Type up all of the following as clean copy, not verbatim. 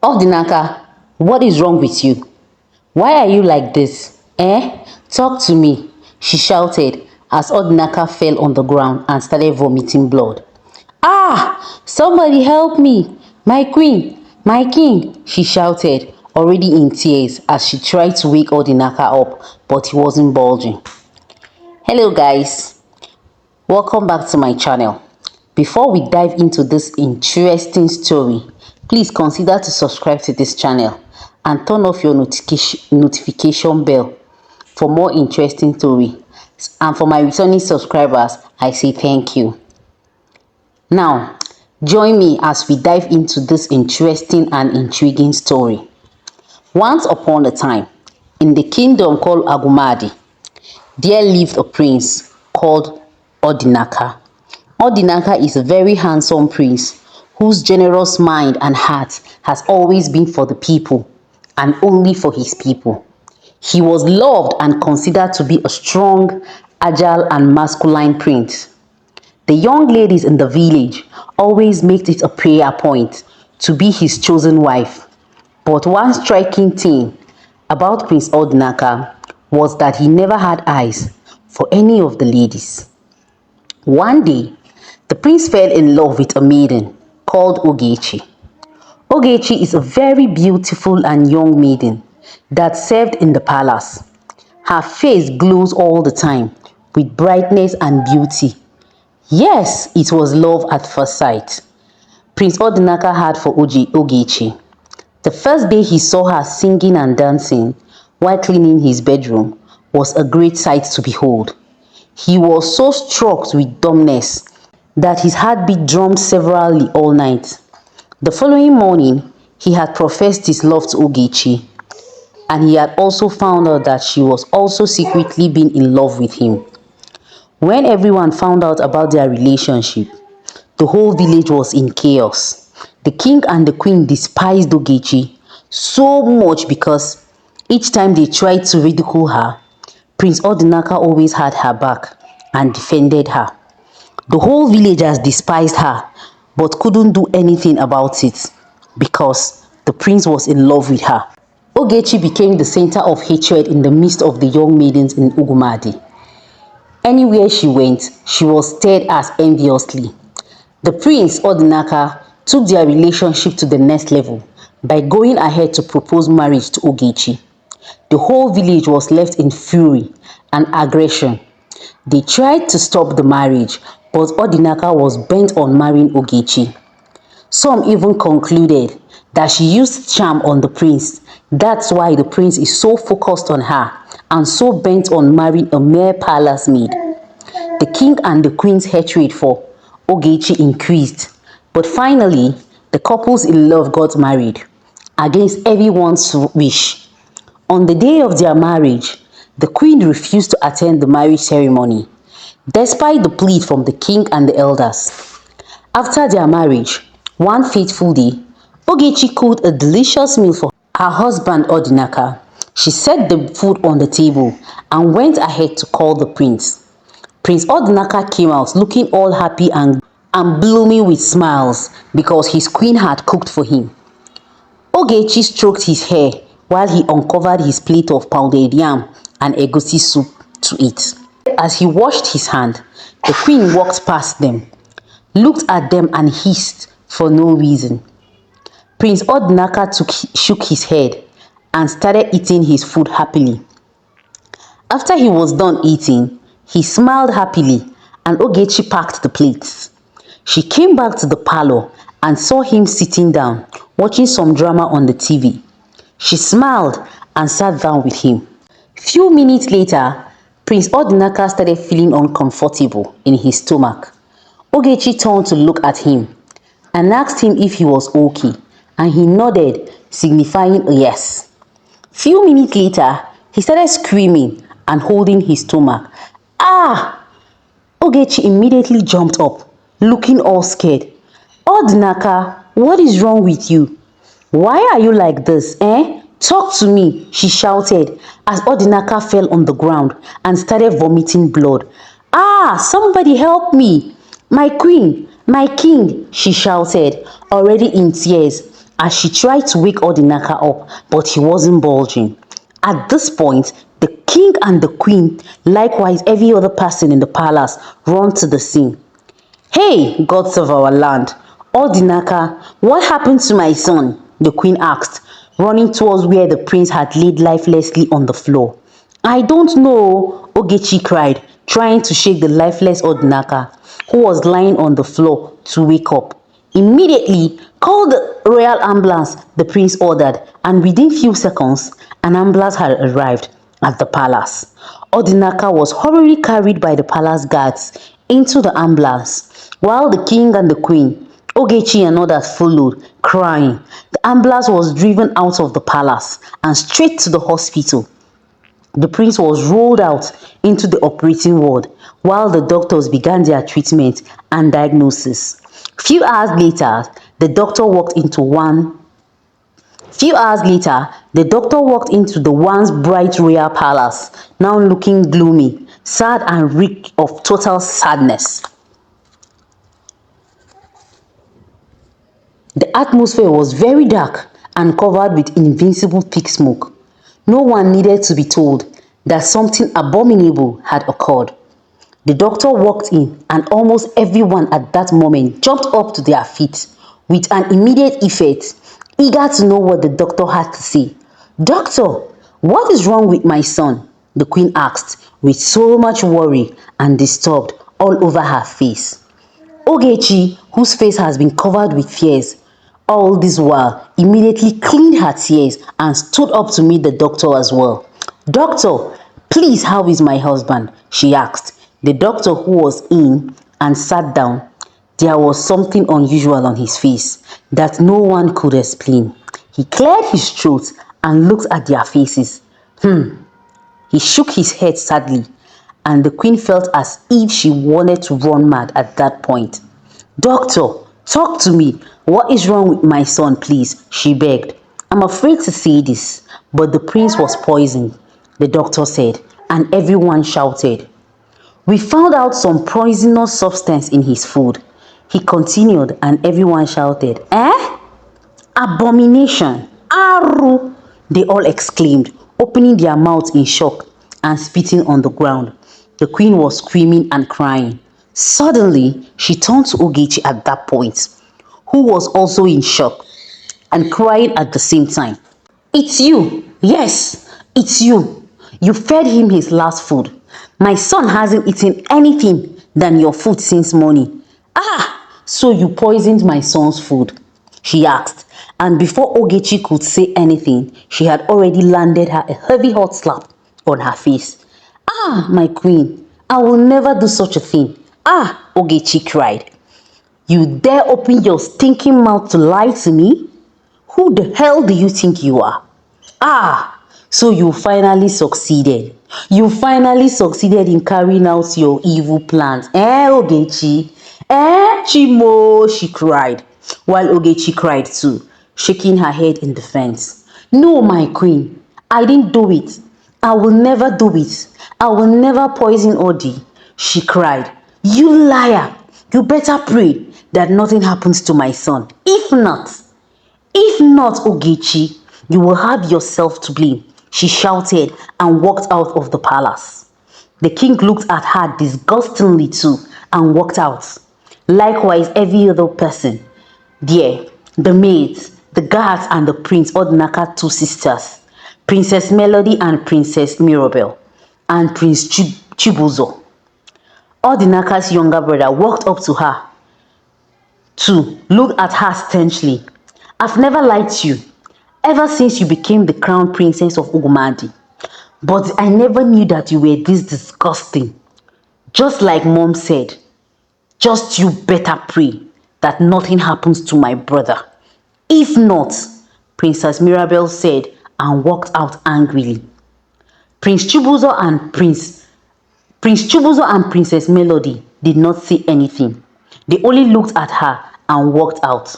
Odinaka, what is wrong with you? Why are you like this? Eh? Talk to me, she shouted as Odinaka fell on the ground and started vomiting blood. Ah! Somebody help me! My queen! My king! She shouted, already in tears as she tried to wake Odinaka up, but he wasn't bulging. Hello guys, welcome back to my channel. Before we dive into this interesting story, please consider to subscribe to this channel and turn off your notification bell for more interesting stories. And for my returning subscribers, I say thank you. Now, join me as we dive into this interesting and intriguing story. Once upon a time, in the kingdom called Agumadi, there lived a prince called Odinaka. Odinaka is a very handsome prince whose generous mind and heart has always been for the people and only for his people. He was loved and considered to be a strong, agile and masculine prince. The young ladies in the village always made it a prayer point to be his chosen wife. But one striking thing about Prince Odinaka was that he never had eyes for any of the ladies. One day, the prince fell in love with a maiden called Ogechi. Ogechi is a very beautiful and young maiden that served in the palace. Her face glows all the time with brightness and beauty. Yes, it was love at first sight Prince Odinaka had for Ogechi. The first day he saw her singing and dancing while cleaning his bedroom was a great sight to behold. He was so struck with dumbness that his heartbeat drummed severally all night. The following morning, he had professed his love to Ogechi, and he had also found out that she was also secretly being in love with him. When everyone found out about their relationship, the whole village was in chaos. The king and the queen despised Ogechi so much because each time they tried to ridicule her, Prince Odinaka always had her back and defended her. The whole villagers despised her but couldn't do anything about it because the prince was in love with her. Ogechi became the center of hatred in the midst of the young maidens in Ugumadi. Anywhere she went, she was stared at enviously. The prince Odinaka took their relationship to the next level by going ahead to propose marriage to Ogechi. The whole village was left in fury and aggression. They tried to stop the marriage, but Odinaka was bent on marrying Ogechi. Some even concluded that she used charm on the prince. That's why the prince is so focused on her and so bent on marrying a mere palace maid. The king and the queen's hatred for Ogechi increased, but finally, the couples in love got married against everyone's wish. On the day of their marriage, the queen refused to attend the marriage ceremony, despite the plea from the king and the elders. After their marriage, one fateful day, Ogechi cooked a delicious meal for her husband Odinaka. She set the food on the table and went ahead to call the prince. Prince Odinaka came out looking all happy and blooming with smiles because his queen had cooked for him. Ogechi stroked his hair while he uncovered his plate of pounded yam and egusi soup to eat. As he washed his hand, the queen walked past them, looked at them and hissed for no reason. Prince Odinaka shook his head and started eating his food happily. After he was done eating, he smiled happily and Ogechi packed the plates. She came back to the parlor and saw him sitting down, watching some drama on the TV. She smiled and sat down with him. Few minutes later, Prince Odinaka started feeling uncomfortable in his stomach. Ogechi turned to look at him and asked him if he was okay, and he nodded, signifying a yes. Few minutes later, he started screaming and holding his stomach. Ah! Ogechi immediately jumped up, looking all scared. Odinaka, what is wrong with you? Why are you like this, eh? Talk to me, she shouted as Odinaka fell on the ground and started vomiting blood. Ah, somebody help me! My queen, my king, she shouted, already in tears as she tried to wake Odinaka up, but he wasn't bulging. At this point, the king and the queen, likewise every other person in the palace, run to the scene. "Hey, gods of our land, Odinaka, what happened to my son?" the queen asked, running towards where the prince had laid lifelessly on the floor. "I don't know," Ogechi cried, trying to shake the lifeless Odinaka, who was lying on the floor, to wake up. "Immediately, call the royal ambulance," the prince ordered, and within few seconds, an ambulance had arrived at the palace. Odinaka was hurriedly carried by the palace guards into the ambulance, while the king and the queen, Ogechi and others followed, crying. The ambulance was driven out of the palace and straight to the hospital. The prince was rolled out into the operating ward while the doctors began their treatment and diagnosis. Few hours later, the doctor walked into the once bright royal palace, now looking gloomy, sad and reeked of total sadness. The atmosphere was very dark and covered with invincible thick smoke. No one needed to be told that something abominable had occurred. The doctor walked in, and almost everyone at that moment jumped up to their feet with an immediate effect, eager to know what the doctor had to say. "Doctor, what is wrong with my son?" the queen asked, with so much worry and disturbed all over her face. Ogechi, whose face has been covered with tears all this while, immediately cleaned her tears and stood up to meet the doctor as well. "Doctor, please, how is my husband?" she asked. The doctor, who was in and sat down, there was something unusual on his face that no one could explain. He cleared his throat and looked at their faces. He shook his head sadly, and the queen felt as if she wanted to run mad at that point. "Doctor, talk to me. What is wrong with my son, please?" she begged. "I'm afraid to say this, but the prince was poisoned," the doctor said, and everyone shouted. "We found out some poisonous substance in his food," he continued, and everyone shouted. "Eh? Abomination! Aru!" they all exclaimed, opening their mouths in shock and spitting on the ground. The queen was screaming and crying. Suddenly, she turned to Ogechi at that point, who was also in shock and crying at the same time. "It's you! Yes, it's you! You fed him his last food. My son hasn't eaten anything than your food since morning." "Ah, so you poisoned my son's food?" she asked, and before Ogechi could say anything, she had already landed her a heavy hot slap on her face. "Ah, my queen, I will never do such a thing." "Ah," Ogechi cried. "You dare open your stinking mouth to lie to me? Who the hell do you think you are? Ah, so you finally succeeded. You finally succeeded in carrying out your evil plans. Eh, Ogechi? Eh, Chimo," she cried, while Ogechi cried too, shaking her head in defense. "No, my queen, I didn't do it. I will never do it. I will never poison Odi," she cried. "You liar! You better pray that nothing happens to my son. If not, Ogechi, you will have yourself to blame," she shouted and walked out of the palace. The king looked at her disgustingly too and walked out. Likewise, every other person there, the maids, the guards, and the prince Odinaka two sisters, Princess Melody and Princess Mirabel, and Prince Chibuzo. Odinaka's younger brother walked up to her too, looked at her stanchly. "I've never liked you ever since you became the crown princess of Ugumadi, but I never knew that you were this disgusting. Just like mom said, just you better pray that nothing happens to my brother. If not," Princess Mirabel said, and walked out angrily. Prince Chibuzo and Princess Melody did not say anything. They only looked at her and walked out.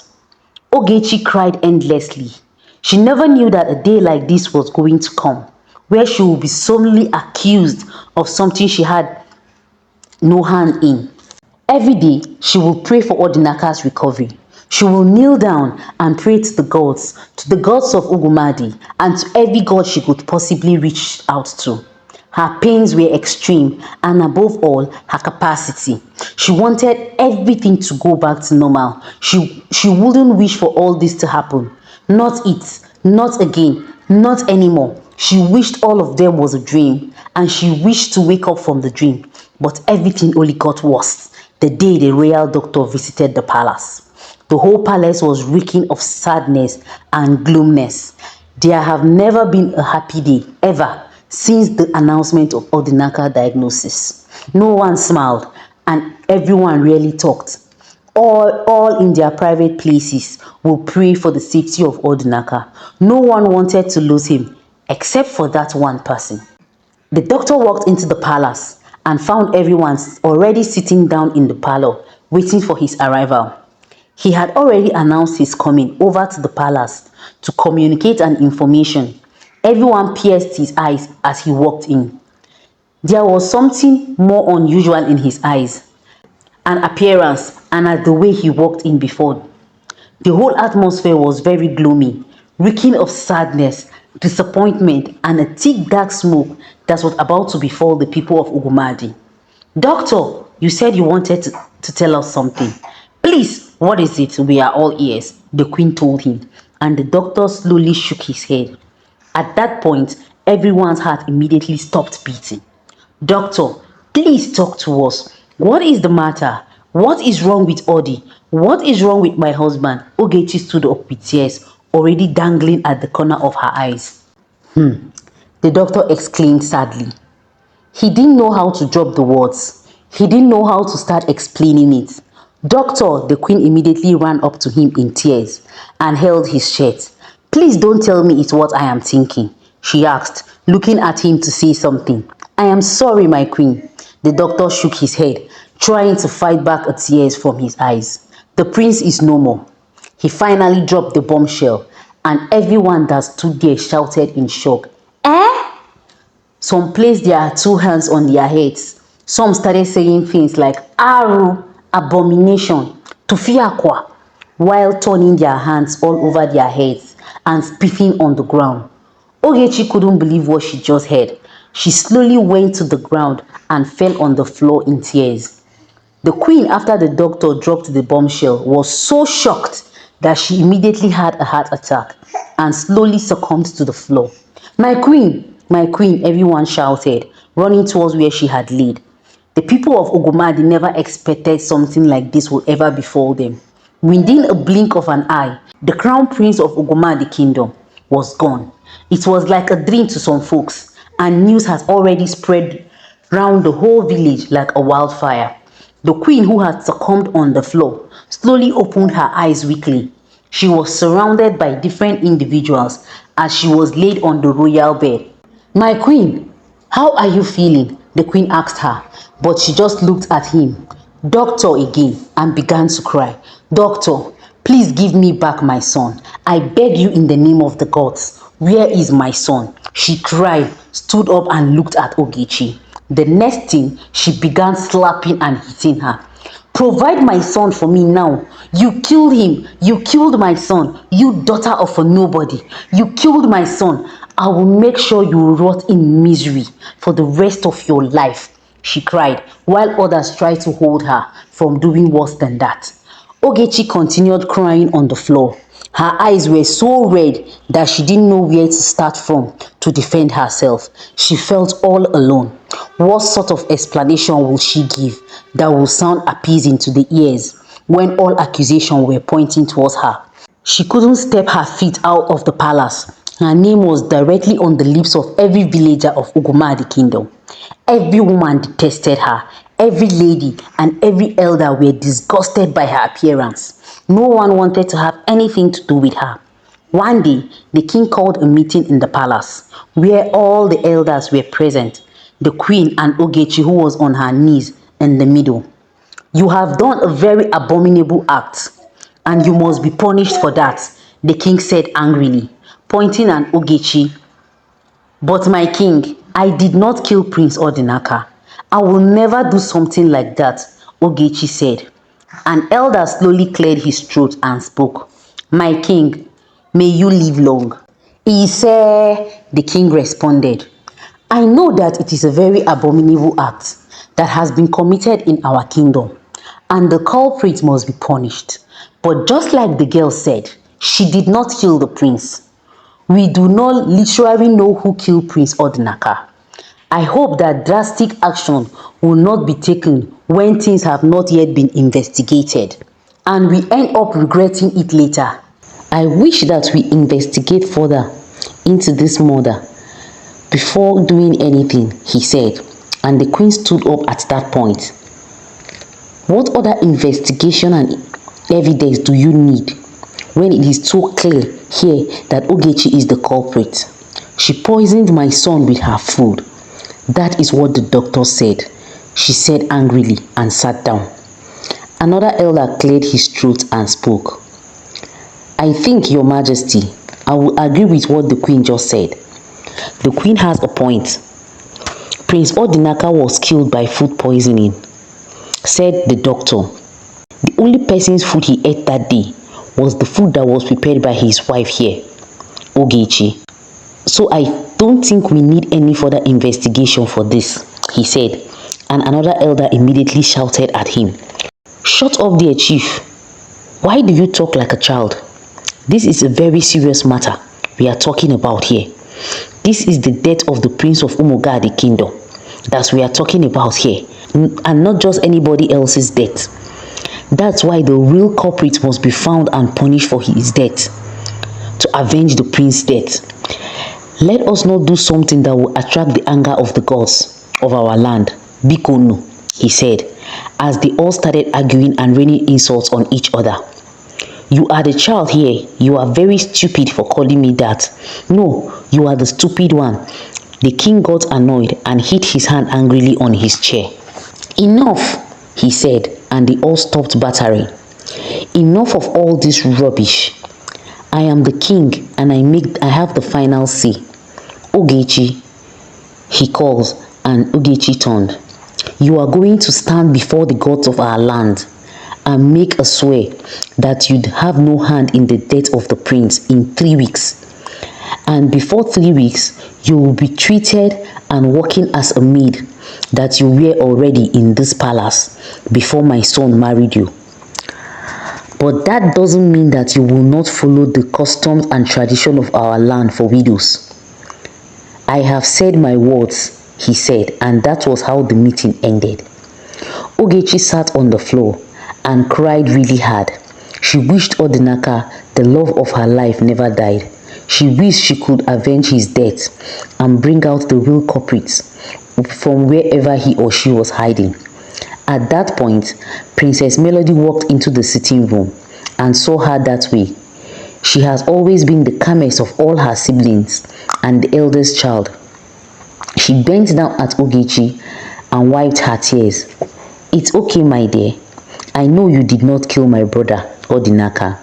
Ogechi cried endlessly. She never knew that a day like this was going to come, where she would be solemnly accused of something she had no hand in. Every day, she would pray for Odinaka's recovery, She will kneel down and pray to the gods of Ugumadi, and to every god she could possibly reach out to. Her pains were extreme, and above all, her capacity. She wanted everything to go back to normal. She wouldn't wish for all this to happen. Not it, not again, not anymore. She wished all of them was a dream, and she wished to wake up from the dream. But everything only got worse the day the royal doctor visited the palace. The whole palace was reeking of sadness and gloomness. There have never been a happy day ever since the announcement of Odinaka diagnosis. No one smiled and everyone really talked. All in their private places will pray for the safety of Odinaka. No one wanted to lose him except for that one person. The doctor walked into the palace and found everyone already sitting down in the parlor waiting for his arrival. He had already announced his coming over to the palace to communicate an information. Everyone pierced his eyes as he walked in. There was something more unusual in his eyes, an appearance, and at the way he walked in before. The whole atmosphere was very gloomy, reeking of sadness, disappointment, and a thick dark smoke that was about to befall the people of Ugumadi. Doctor, you said you wanted to tell us something. Please, what is it? We are all ears, the queen told him, and the doctor slowly shook his head. At that point, everyone's heart immediately stopped beating. Doctor, please talk to us. What is the matter? What is wrong with Odi? What is wrong with my husband? Ogechi stood up with tears already dangling at the corner of her eyes. The doctor exclaimed sadly. He didn't know how to drop the words. He didn't know how to start explaining it. Doctor, the queen immediately ran up to him in tears and held his shirt. Please don't tell me it's what I am thinking, she asked, looking at him to say something. I am sorry, my queen. The doctor shook his head, trying to fight back a tears from his eyes. The prince is no more. He finally dropped the bombshell, and everyone that stood there shouted in shock. Eh? Some placed their two hands on their heads. Some started saying things like Aru, abomination, Tufiakwa, while turning their hands all over their heads and spitting on the ground. Ogechi couldn't believe what she just heard. She slowly went to the ground and fell on the floor in tears. The queen, after the doctor dropped the bombshell, was so shocked that she immediately had a heart attack and slowly succumbed to the floor. My queen, everyone shouted, running towards where she had laid. The people of Ogumadi never expected something like this would ever befall them. Within a blink of an eye, the crown prince of Ogumadi kingdom was gone. It was like a dream to some folks, and news has already spread round the whole village like a wildfire. The queen, who had succumbed on the floor, slowly opened her eyes weakly. She was surrounded by different individuals as she was laid on the royal bed. My queen, how are you feeling? The queen asked her, but she just looked at him, doctor again, and began to cry. Doctor, please give me back my son. I beg you in the name of the gods. Where is my son? She cried, stood up and looked at Ogechi. The next thing, she began slapping and hitting her. Provide my son for me now. You killed him. You killed my son. You daughter of a nobody. You killed my son. I will make sure you rot in misery for the rest of your life, she cried, while others tried to hold her from doing worse than that. Ogechi continued crying on the floor. Her eyes were so red that she didn't know where to start from to defend herself. She felt all alone. What sort of explanation will she give that will sound appeasing to the ears when all accusations were pointing towards her? She couldn't step her feet out of the palace. Her name was directly on the lips of every villager of Ugumadi kingdom. Every woman detested her. Every lady and every elder were disgusted by her appearance. No one wanted to have anything to do with her. One day, the king called a meeting in the palace, where all the elders were present, the queen and Ogechi, who was on her knees in the middle. You have done a very abominable act, and you must be punished for that, the king said angrily, pointing at Ogechi. But my king, I did not kill Prince Odinaka. I will never do something like that, Ogechi said. An elder slowly cleared his throat and spoke. "My king, may you live long." "Ise," the king responded. "I know that it is a very abominable act that has been committed in our kingdom, and the culprit must be punished. But just like the girl said, she did not kill the prince. We do not literally know who killed Prince Odinaka. I hope that drastic action will not be taken when things have not yet been investigated, and we end up regretting it later. I wish that we investigate further into this murder before doing anything," he said, and the queen stood up at that point. "What other investigation and evidence do you need when it is so clear here that Ogechi is the culprit? She poisoned my son with her food. That is what the doctor said," she said angrily and sat down. Another elder cleared his throat and spoke. "I think, Your Majesty, I will agree with what the queen just said. The queen has a point. Prince Odinaka was killed by food poisoning," said the doctor. "The only person's food he ate that day was the food that was prepared by his wife here, Ogechi. So I don't think we need any further investigation for this," he said, and another elder immediately shouted at him. "Shut up there, chief. Why do you talk like a child? This is a very serious matter we are talking about here. This is the death of the Prince of Umogadi Kingdom that we are talking about here, and not just anybody else's death. That's why the real culprit must be found and punished for his death, to avenge the prince's death. Let us not do something that will attract the anger of the gods of our land. Bikono," he said, as they all started arguing and raining insults on each other. "You are the child here. You are very stupid for calling me that. No, you are the stupid one." The king got annoyed and hit his hand angrily on his chair. "Enough," he said, and they all stopped battering. "Enough of all this rubbish. I am the king and I have the final say. Ogechi," he called, and Ogechi turned. "You are going to stand before the gods of our land and make a swear that you'd have no hand in the death of the prince in 3 weeks. And before 3 weeks, you will be treated and working as a maid that you were already in this palace before my son married you. But that doesn't mean that you will not follow the customs and tradition of our land for widows." "I have said my words," he said, and that was how the meeting ended. Ogechi sat on the floor and cried really hard. She wished Odinaka, the love of her life, never died. She wished she could avenge his death and bring out the real culprits from wherever he or she was hiding. At that point, Princess Melody walked into the sitting room and saw her that way. She has always been the calmest of all her siblings and the eldest child. She bent down at Ogechi and wiped her tears. "It's okay, my dear. I know you did not kill my brother, Odinaka.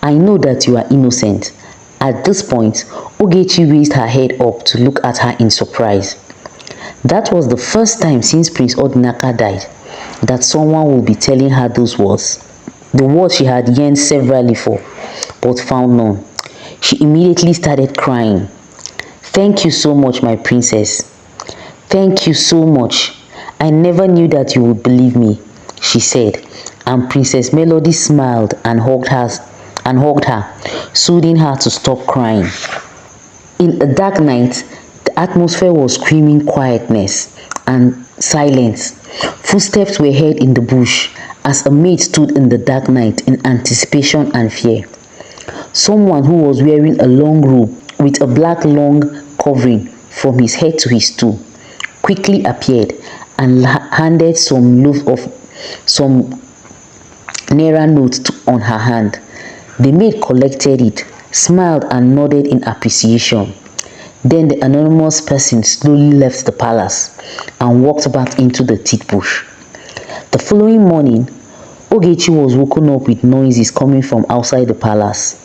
I know that you are innocent." At this point, Ogechi raised her head up to look at her in surprise. That was the first time since Prince Odinaka died that someone would be telling her those words, the words she had yearned severally for, but found none. She immediately started crying. "Thank you so much, my princess. Thank you so much. I never knew that you would believe me," she said, and Princess Melody smiled and hugged her, soothing her to stop crying. In a dark night, the atmosphere was screaming quietness and silence. Footsteps were heard in the bush as a maid stood in the dark night in anticipation and fear. Someone who was wearing a long robe with a black long covering from his head to his toe quickly appeared and handed some naira notes on her hand. The maid collected it, smiled and nodded in appreciation. Then the anonymous person slowly left the palace and walked back into the thick bush. The following morning, Ogechi was woken up with noises coming from outside the palace.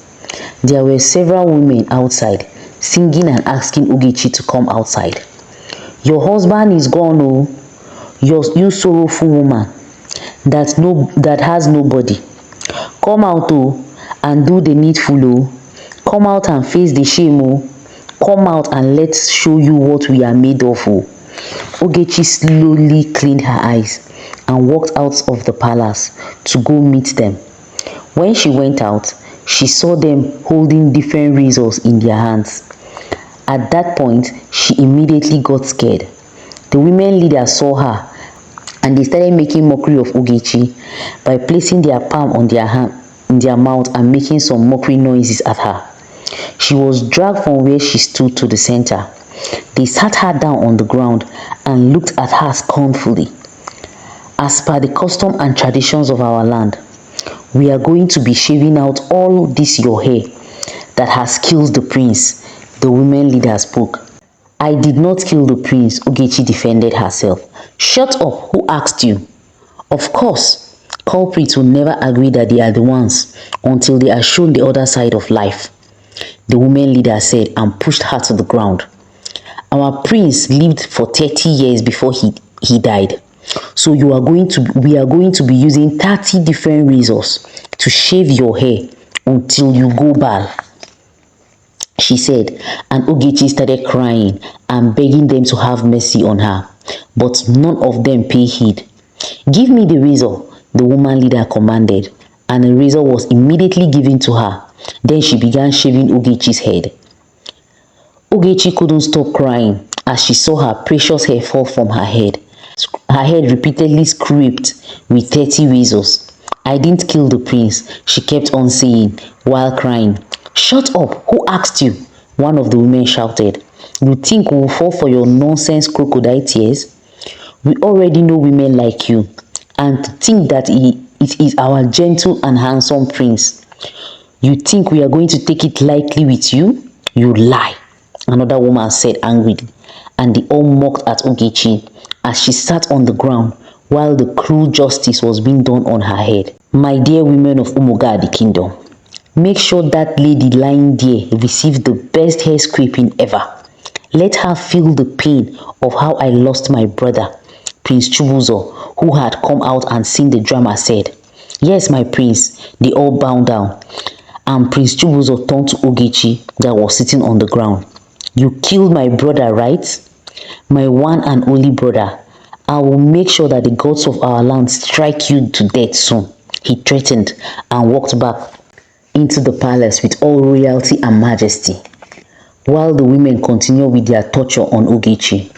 There were several women outside, singing and asking Ogechi to come outside. "Your husband is gone, oh, you sorrowful woman. that has nobody. Come out oh, and do the needful oh. Come out and face the shame oh. Come out and let's show you what we are made of oh. Ogechi slowly cleaned her eyes and walked out of the palace to go meet them. When she went out, she saw them holding different razors in their hands. At that point, she immediately got scared. The women leader saw her and they started making mockery of Ogechi by placing their palm on their hand in their mouth and making some mockery noises at her. She was dragged from where she stood to the center. They sat her down on the ground and looked at her scornfully. As per the custom and traditions of our land, we are going to be shaving out all this your hair that has killed the prince, the women leader spoke. I did not kill the prince, Ogechi defended herself. Shut up, who asked you? Of course, culprits will never agree that they are the ones until they are shown the other side of life, the women leader said and pushed her to the ground. Our prince lived for 30 years before he died. So we are going to be using 30 different razors to shave your hair until you go bald, she said, and Ogechi started crying and begging them to have mercy on her, but none of them paid heed. Give me the razor, the woman leader commanded, and a razor was immediately given to her. Then she began shaving Ogechi's head. Ogechi couldn't stop crying as she saw her precious hair fall from her head. Her head repeatedly scraped with 30 razors. I didn't kill the prince, she kept on saying while crying. Shut up, who asked you? One of the women shouted. You think we will fall for your nonsense crocodile tears? We already know women like you, and to think that it is our gentle and handsome prince. You think we are going to take it lightly with you? You lie, another woman said angrily, and they all mocked at Ogechi as she sat on the ground while the cruel justice was being done on her head. My dear women of Umogadi Kingdom, make sure that lady lying there receives the best hair scraping ever. Let her feel the pain of how I lost my brother. Prince Chibuzo, who had come out and seen the drama, said, Yes, my prince. They all bowed down, and Prince Chibuzo turned to Ogechi that was sitting on the ground. You killed my brother, right? My one and only brother. I will make sure that the gods of our land strike you to death soon, he threatened and walked back into the palace with all royalty and majesty, while the women continued with their torture on Ogechi.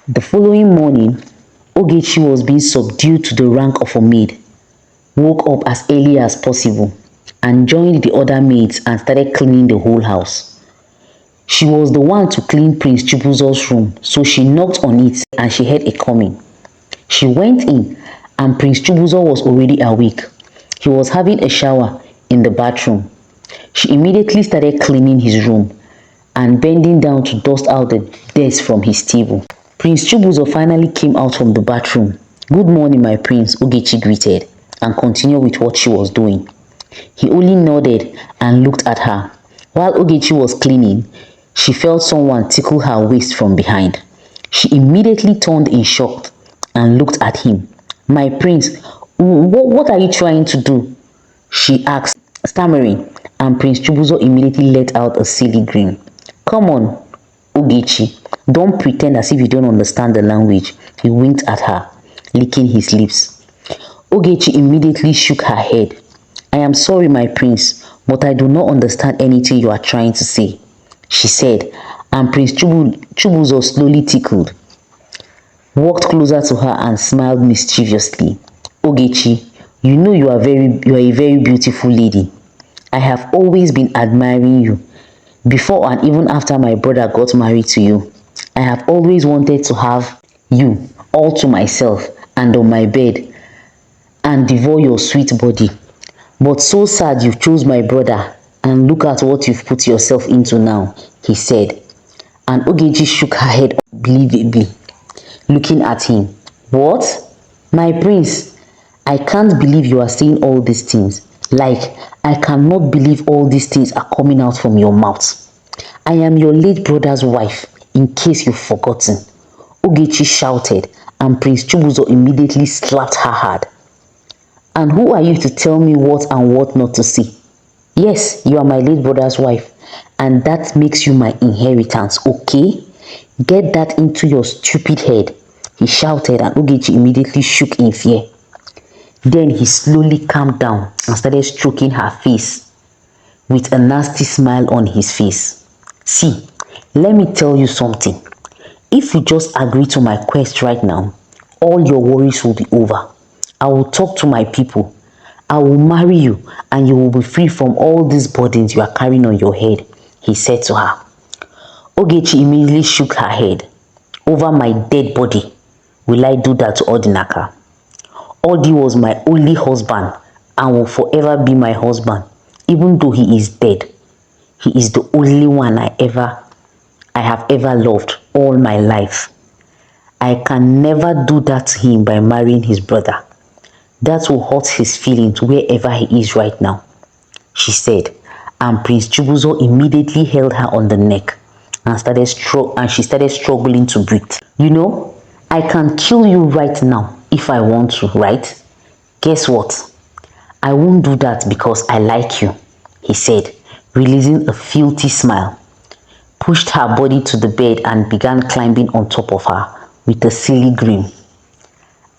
The following morning, Ogechi was being subdued to the rank of a maid, woke up as early as possible, and joined the other maids and started cleaning the whole house. She was the one to clean Prince Chibuzo's room, so she knocked on it and she heard it coming. She went in and Prince Chibuzo was already awake. He was having a shower in the bathroom. She immediately started cleaning his room and bending down to dust out the dirt from his table. Prince Chibuzo finally came out from the bathroom. Good morning, my prince, Ogechi greeted and continued with what she was doing. He only nodded and looked at her. While Ogechi was cleaning, she felt someone tickle her waist from behind. She immediately turned in shock and looked at him. My prince, what are you trying to do? She asked, stammering, and Prince Chibuzo immediately let out a silly grin. Come on, Ogechi, don't pretend as if you don't understand the language. He winked at her, licking his lips. Ogechi immediately shook her head. I am sorry, my prince, but I do not understand anything you are trying to say, she said, and Prince Chibuzo slowly tickled, walked closer to her and smiled mischievously. Ogechi, you know you are a very beautiful lady. I have always been admiring you. Before and even after my brother got married to you, I have always wanted to have you all to myself and on my bed and devour your sweet body. But so sad you chose my brother, and look at what you've put yourself into now, he said. And Ogechi shook her head unbelievably, looking at him. What? My prince, I can't believe you are saying all these things. Like, I cannot believe all these things are coming out from your mouth. I am your late brother's wife, in case you've forgotten. Ogechi shouted, and Prince Chibuzo immediately slapped her hard. And who are you to tell me what and what not to say? Yes, you are my late brother's wife, and that makes you my inheritance, okay? Get that into your stupid head, he shouted, and Ogechi immediately shook in fear. Then he slowly calmed down and started stroking her face with a nasty smile on his face. See, let me tell you something. If you just agree to my quest right now, all your worries will be over. I will talk to my people. I will marry you and you will be free from all these burdens you are carrying on your head, he said to her. Ogechi immediately shook her head. Over my dead body, will I do that to Odinaka? Odi was my only husband and will forever be my husband, even though he is dead. He is the only one I have ever loved all my life. I can never do that to him by marrying his brother. That will hurt his feelings wherever he is right now, she said, and Prince Chibuzo immediately held her on the neck and she started struggling to breathe. You know, I can kill you right now if I want to, right? Guess what? I won't do that because I like you, he said, releasing a filthy smile, pushed her body to the bed and began climbing on top of her with a silly grin.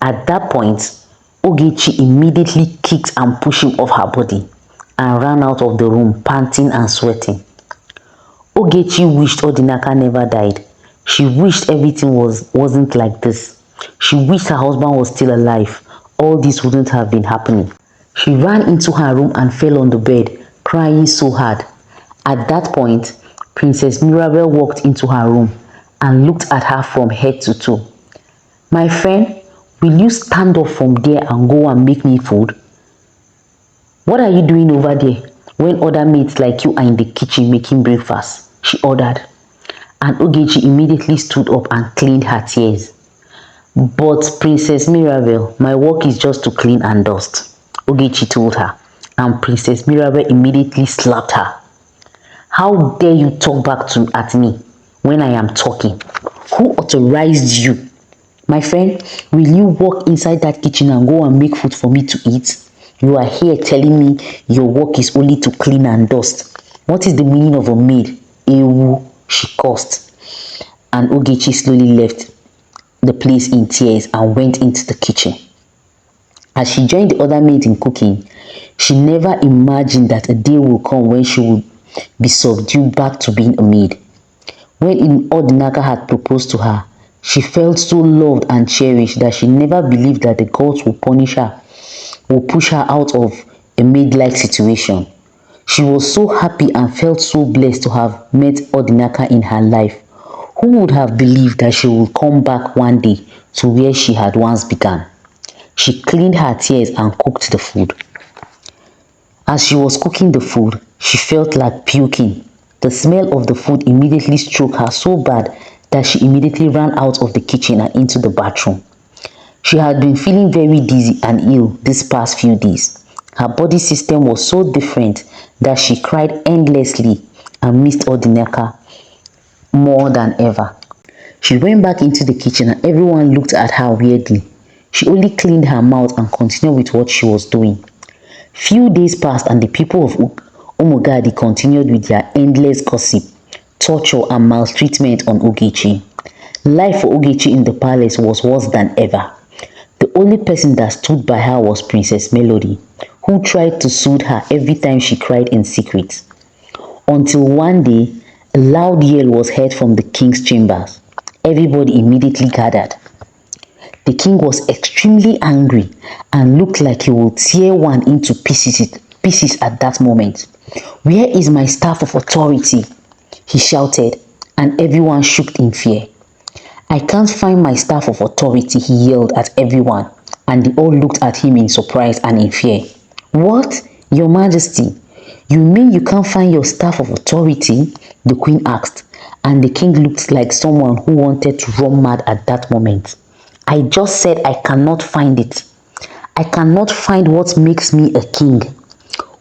At that point, Ogechi immediately kicked and pushed him off her body and ran out of the room panting and sweating. Ogechi wished Odinaka never died. She wished everything wasn't like this. She wished her husband was still alive. All this wouldn't have been happening. She ran into her room and fell on the bed, crying so hard. At that point, Princess Mirabel walked into her room and looked at her from head to toe. My friend, will you stand up from there and go and make me food? What are you doing over there when other maids like you are in the kitchen making breakfast? She ordered. And Ogechi immediately stood up and cleaned her tears. But Princess Mirabel, my work is just to clean and dust, Ogechi told her, and Princess Mirabel immediately slapped her. How dare you talk back at me when I am talking? Who authorized you? My friend, will you walk inside that kitchen and go and make food for me to eat? You are here telling me your work is only to clean and dust. What is the meaning of a maid? Ewu, she cursed. And Ogechi slowly left the place in tears and went into the kitchen. As she joined the other maids in cooking, she never imagined that a day will come when she would be subdued back to being a maid. When Odinaka had proposed to her, she felt so loved and cherished that she never believed that the gods would push her out of a maid-like situation. She was so happy and felt so blessed to have met Odinaka in her life. Who would have believed that she would come back one day to where she had once begun? She cleaned her tears and cooked the food. As she was cooking the food, she felt like puking. The smell of the food immediately struck her so bad that she immediately ran out of the kitchen and into the bathroom. She had been feeling very dizzy and ill these past few days. Her body system was so different that she cried endlessly and missed Odinaka more than ever. She went back into the kitchen and everyone looked at her weirdly. She only cleaned her mouth and continued with what she was doing. Few days passed and the people of Omogadi continued with their endless gossip, torture and maltreatment on Ogechi. Life for Ogechi in the palace was worse than ever. The only person that stood by her was Princess Melody, who tried to soothe her every time she cried in secret. Until one day, a loud yell was heard from the king's chambers. Everybody immediately gathered. The king was extremely angry and looked like he would tear one into pieces at that moment. Where is my staff of authority? He shouted, and everyone shook in fear. I can't find my staff of authority, he yelled at everyone, and they all looked at him in surprise and in fear. What? Your Majesty, you mean you can't find your staff of authority? The queen asked, and the king looked like someone who wanted to run mad at that moment. I just said I cannot find it. I cannot find what makes me a king.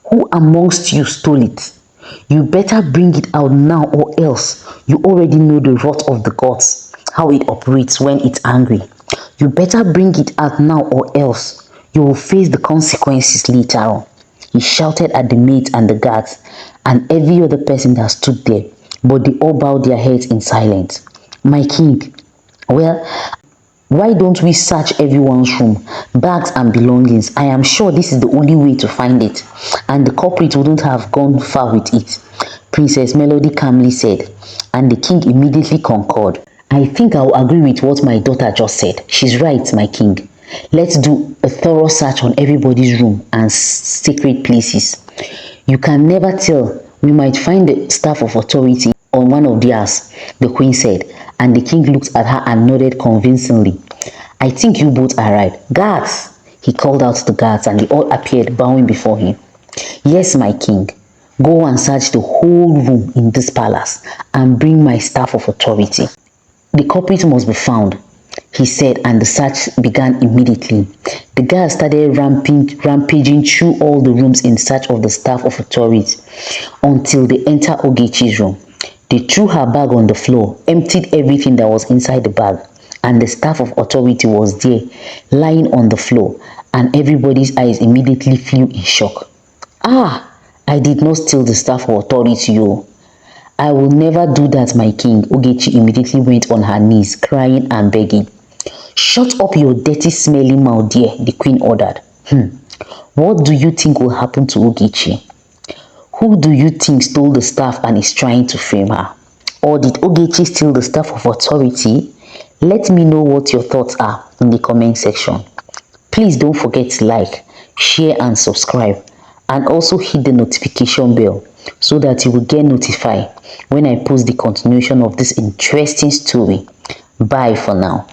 Who amongst you stole it? You better bring it out now or else you already know the wrath of the gods, how it operates when it's angry. You better bring it out now or else You will face the consequences later on. He shouted at the maids and the guards and every other person that stood there, but they all bowed their heads in silence. My king, well, why don't we search everyone's room, bags and belongings? I am sure this is the only way to find it, and the culprit wouldn't have gone far with it, Princess Melody calmly said, and the king immediately concurred. I think I'll agree with what my daughter just said. She's right, my king. Let's do a thorough search on everybody's room and sacred places. You can never tell. We might find the staff of authority on one of theirs, the queen said, and the king looked at her and nodded convincingly. I think you both are right. Guards! He called out to the guards and they all appeared bowing before him. Yes, my king. Go and search the whole room in this palace and bring my staff of authority. The culprit must be found, he said, and the search began immediately. The guards started rampaging through all the rooms in search of the staff of authority until they entered Ogechi's room. They threw her bag on the floor, emptied everything that was inside the bag, and the staff of authority was there, lying on the floor, and everybody's eyes immediately flew in shock. Ah, I did not steal the staff of authority, yo. I will never do that, my king. Ogechi immediately went on her knees, crying and begging. Shut up your dirty, smelly mouth, dear, the queen ordered. What do you think will happen to Ogechi? Who do you think stole the staff and is trying to frame her? Or did Ogechi steal the staff of authority? Let me know what your thoughts are in the comment section. Please don't forget to like, share and subscribe, and also hit the notification bell so that you will get notified when I post the continuation of this interesting story. Bye for now.